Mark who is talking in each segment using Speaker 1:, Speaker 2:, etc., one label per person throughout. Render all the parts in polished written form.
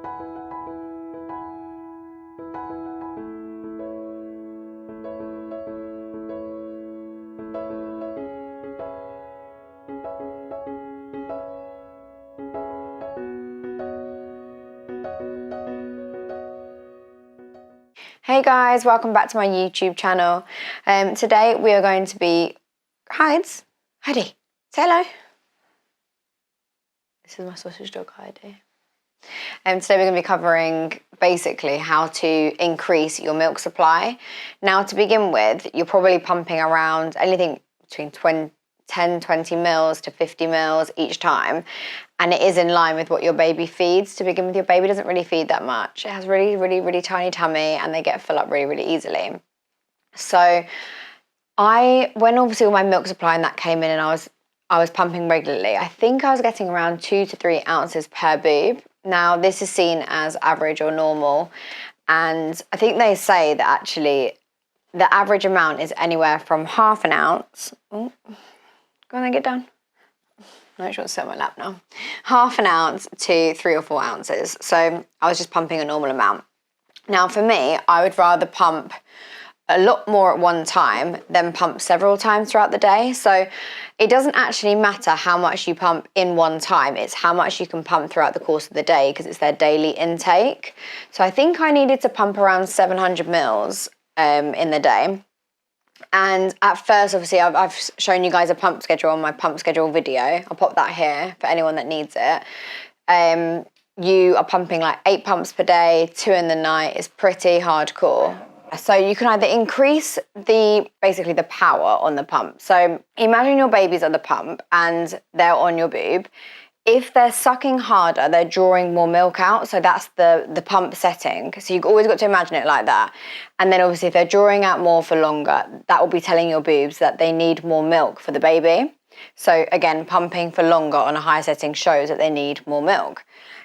Speaker 1: Hey guys, welcome back to my YouTube channel. Today we are going to be... Heidi, say hello. This is my sausage dog, Heidi. Today we're going to be covering basically how to increase your milk supply. Now, to begin with, you're probably pumping around anything between 10, 20 mils to 50 mils each time. And it is in line with what your baby feeds. To begin with, your baby doesn't really feed that much. It has really tiny tummy and they get full up really easily. So when obviously all my milk supply and that came in and I was pumping regularly, I think I was getting around 2 to 3 ounces per boob. Now, this is seen as average or normal. And I think they say that actually the average amount is anywhere from half an ounce. Oh, go on then, get down. No, I should sit on my lap now. Half an ounce to 3 or 4 ounces. So I was just pumping a normal amount. Now for me, I would rather pump a lot more at one time than pump several times throughout the day. So it doesn't actually matter how much you pump in one time. It's how much you can pump throughout the course of the day because it's their daily intake. So I think I needed to pump around 700 mils in the day. And at first, obviously, I've shown you guys a pump schedule on my pump schedule video. I'll pop that here for anyone that needs it. You are pumping like 8 pumps per day, 2 in the night. It's pretty hardcore. So you can either increase basically the power on the pump. So imagine your baby's at the pump and they're on your boob. If they're sucking harder, they're drawing more milk out. So that's the pump setting. So you've always got to imagine it like that. And then obviously if they're drawing out more for longer, that will be telling your boobs that they need more milk for the baby. So again, pumping for longer on a higher setting shows that they need more milk.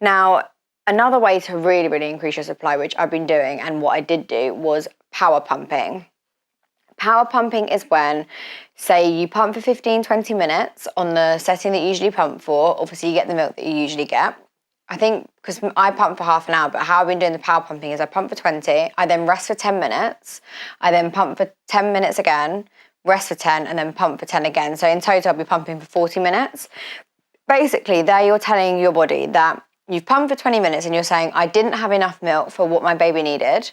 Speaker 1: Now, another way to really increase your supply, which I've been doing and what I did do, was power pumping. Power pumping is when, say, you pump for 15-20 minutes on the setting that you usually pump for. Obviously, you get the milk that you usually get. I think, because I pump for half an hour, but how I've been doing the power pumping is I pump for 20, I then rest for 10 minutes, I then pump for 10 minutes again, rest for 10, and then pump for 10 again. So in total, I'll be pumping for 40 minutes. Basically, there you're telling your body that you've pumped for 20 minutes and you're saying, I didn't have enough milk for what my baby needed.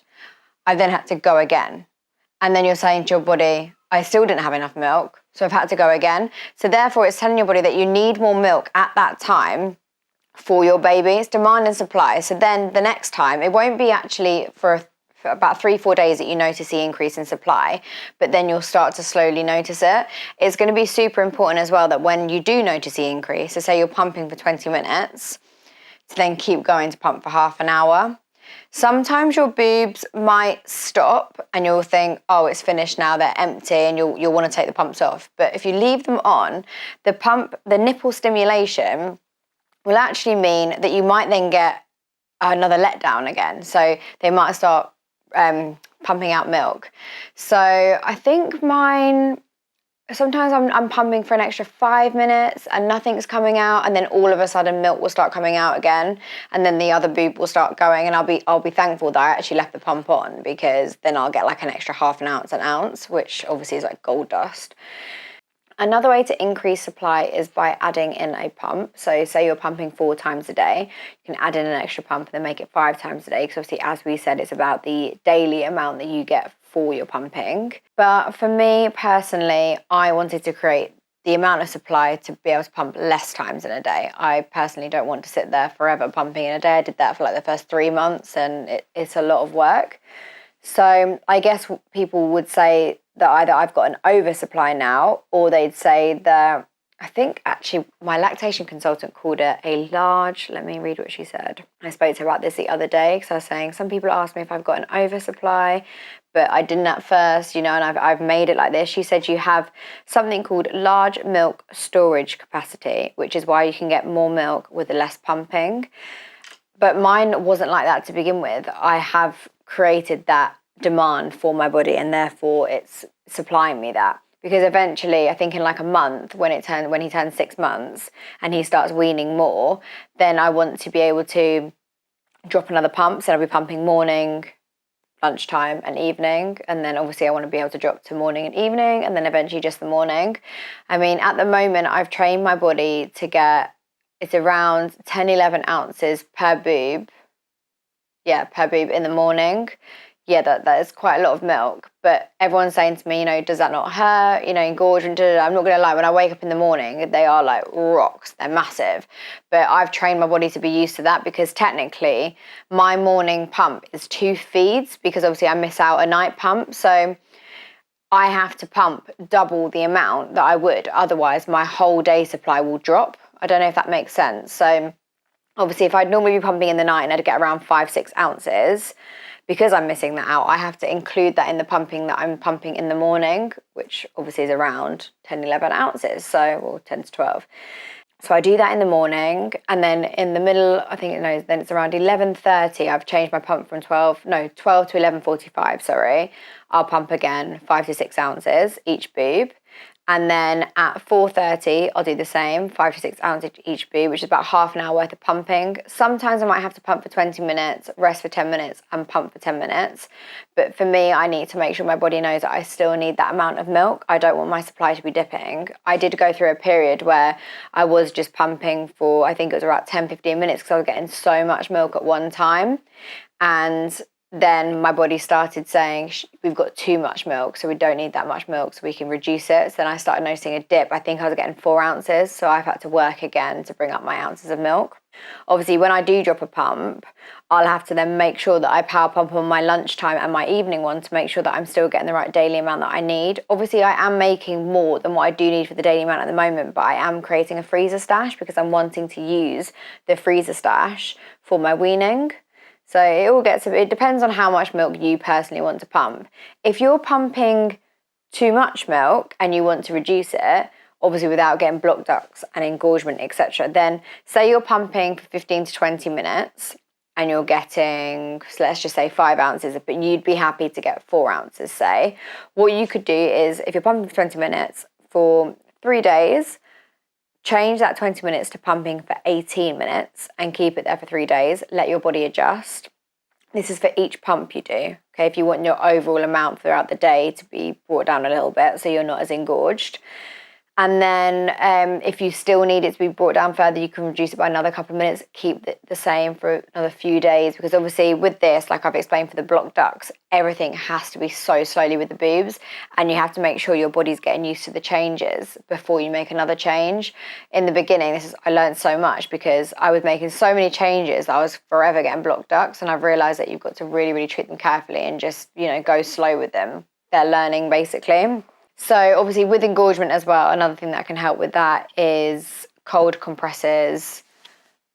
Speaker 1: I then had to go again. And then you're saying to your body, I still didn't have enough milk, so I've had to go again. So therefore, it's telling your body that you need more milk at that time for your baby. It's demand and supply. So then the next time, it won't be actually for about 3-4 days that you notice the increase in supply, but then you'll start to slowly notice it. It's going to be super important as well that when you do notice the increase, so say you're pumping for 20 minutes, to then keep going to pump for half an hour. Sometimes your boobs might stop and you'll think, oh, it's finished now, they're empty, and you'll want to take the pumps off. But if you leave them on, the nipple stimulation will actually mean that you might then get another letdown again. So they might start pumping out milk. So I think mine... Sometimes I'm pumping for an extra 5 minutes and nothing's coming out, and then all of a sudden milk will start coming out again, and then the other boob will start going, and I'll be thankful that I actually left the pump on, because then I'll get like an extra half an ounce, which obviously is like gold dust. Another way to increase supply is by adding in a pump. So say you're pumping 4 times a day, you can add in an extra pump and then make it 5 times a day, because obviously, as we said, it's about the daily amount that you get for your pumping. But for me personally, I wanted to create the amount of supply to be able to pump less times in a day. I personally don't want to sit there forever pumping in a day. I did that for like the first 3 months and it's a lot of work. So I guess people would say that either I've got an oversupply now, or they'd say that, I think actually my lactation consultant called it a large, let me read what she said. I spoke to her about this the other day, because I was saying, some people ask me if I've got an oversupply, but I didn't at first, and I've made it like this. She said you have something called large milk storage capacity, which is why you can get more milk with less pumping. But mine wasn't like that to begin with. I have created that demand for my body, and therefore it's supplying me that. Because eventually, I think in like a month, when he turns 6 months and he starts weaning more, then I want to be able to drop another pump. So I'll be pumping morning, lunchtime and evening, and then obviously I want to be able to drop to morning and evening, and then eventually just the morning. I mean, at the moment I've trained my body to get, it's around 10-11 ounces per boob, per boob in the morning. That is quite a lot of milk, but everyone's saying to me, you know, does that not hurt, you know, engorgement? I'm not gonna lie, when I wake up in the morning, they are like rocks, they're massive, but I've trained my body to be used to that, because technically my morning pump is 2 feeds, because obviously I miss out a night pump, so I have to pump double the amount that I would, otherwise my whole day supply will drop. I don't know if that makes sense. So obviously if I'd normally be pumping in the night and I'd get around 5-6 ounces, because I'm missing that out, I have to include that in the pumping that I'm pumping in the morning, which obviously is around 10-11 ounces, or 10 to 12. So I do that in the morning, and then in the middle, I think then it's around 11:30, I've changed my pump from 12 to 11:45, sorry. I'll pump again 5 to 6 ounces each boob. And then at 4:30, I'll do the same, 5 to 6 ounces each boob, which is about half an hour worth of pumping. Sometimes I might have to pump for 20 minutes, rest for 10 minutes, and pump for 10 minutes. But for me, I need to make sure my body knows that I still need that amount of milk. I don't want my supply to be dipping. I did go through a period where I was just pumping for, I think it was about 10-15 minutes, because I was getting so much milk at one time. And then my body started saying, we've got too much milk, so we don't need that much milk, so we can reduce it. So then I started noticing a dip. I think I was getting 4 ounces, so I've had to work again to bring up my ounces of milk. Obviously, when I do drop a pump, I'll have to then make sure that I power pump on my lunchtime and my evening one to make sure that I'm still getting the right daily amount that I need. Obviously, I am making more than what I do need for the daily amount at the moment, but I am creating a freezer stash, because I'm wanting to use the freezer stash for my weaning. So it depends on how much milk you personally want to pump. If you're pumping too much milk and you want to reduce it, obviously without getting blocked ducts and engorgement, etc., then say you're pumping for 15 to 20 minutes and you're getting, so let's just say 5 ounces, but you'd be happy to get 4 ounces, say. What you could do is, if you're pumping for 20 minutes for 3 days, change that 20 minutes to pumping for 18 minutes and keep it there for 3 days. Let your body adjust. This is for each pump you do. Okay, if you want your overall amount throughout the day to be brought down a little bit so you're not as engorged. And then if you still need it to be brought down further, you can reduce it by another couple of minutes, keep it the same for another few days, because obviously with this, like I've explained for the blocked ducts, everything has to be so slowly with the boobs, and you have to make sure your body's getting used to the changes before you make another change. In the beginning, I learned so much, because I was making so many changes, I was forever getting blocked ducts, and I've realised that you've got to really, really treat them carefully and just, go slow with them. They're learning, basically. So obviously with engorgement as well, another thing that can help with that is cold compresses.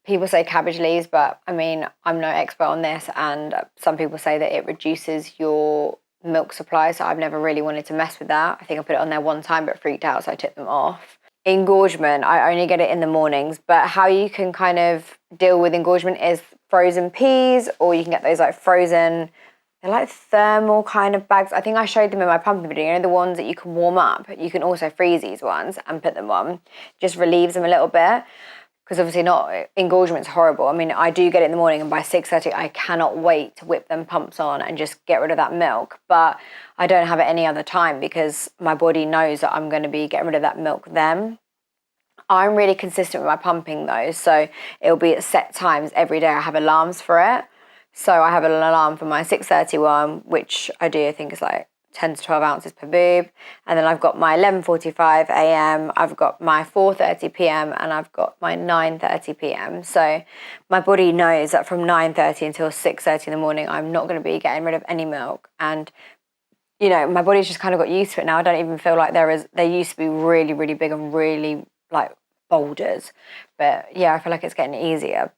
Speaker 1: People say cabbage leaves, but I mean, I'm no expert on this, and some people say that it reduces your milk supply, so I've never really wanted to mess with that. I think I put it on there one time but freaked out, so I took them off. Engorgement, I only get it in the mornings, but how you can kind of deal with engorgement is frozen peas, or you can get those like frozen, they're like thermal kind of bags. I think I showed them in my pumping video, the ones that you can warm up. You can also freeze these ones and put them on. Just relieves them a little bit, because obviously engorgement's horrible. I mean, I do get it in the morning, and by 6:30 I cannot wait to whip them pumps on and just get rid of that milk. But I don't have it any other time, because my body knows that I'm going to be getting rid of that milk then. I'm really consistent with my pumping though, so it'll be at set times every day. I have alarms for it. So I have an alarm for my 6:30 one, which I think is like 10 to 12 ounces per boob. And then I've got my 11:45 a.m, I've got my 4:30 p.m, and I've got my 9:30 p.m. So my body knows that from 9:30 until 6:30 in the morning, I'm not going to be getting rid of any milk. And, my body's just kind of got used to it now. I don't even feel like they used to be really, really big and really like boulders. But yeah, I feel like it's getting easier.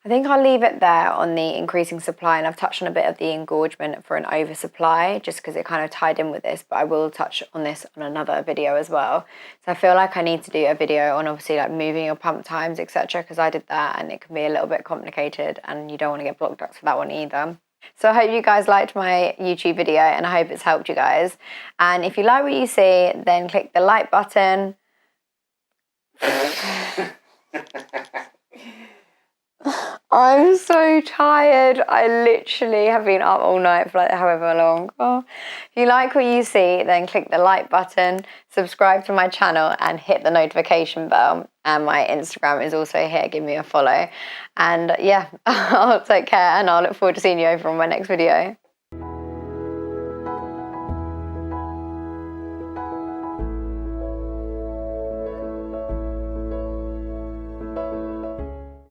Speaker 1: I think I'll leave it there on the increasing supply, and I've touched on a bit of the engorgement for an oversupply, just because it kind of tied in with this, but I will touch on this on another video as well. So I feel like I need to do a video on obviously like moving your pump times, etc., because I did that and it can be a little bit complicated, and you don't want to get blocked ducts for that one either. So I hope you guys liked my YouTube video, and I hope it's helped you guys. And if you like what you see, then click the like button. I'm so tired. I literally have been up all night for like however long. Oh. If you like what you see, then click the like button, subscribe to my channel and hit the notification bell. And my Instagram is also here. Give me a follow. And yeah, I'll take care and I'll look forward to seeing you over on my next video.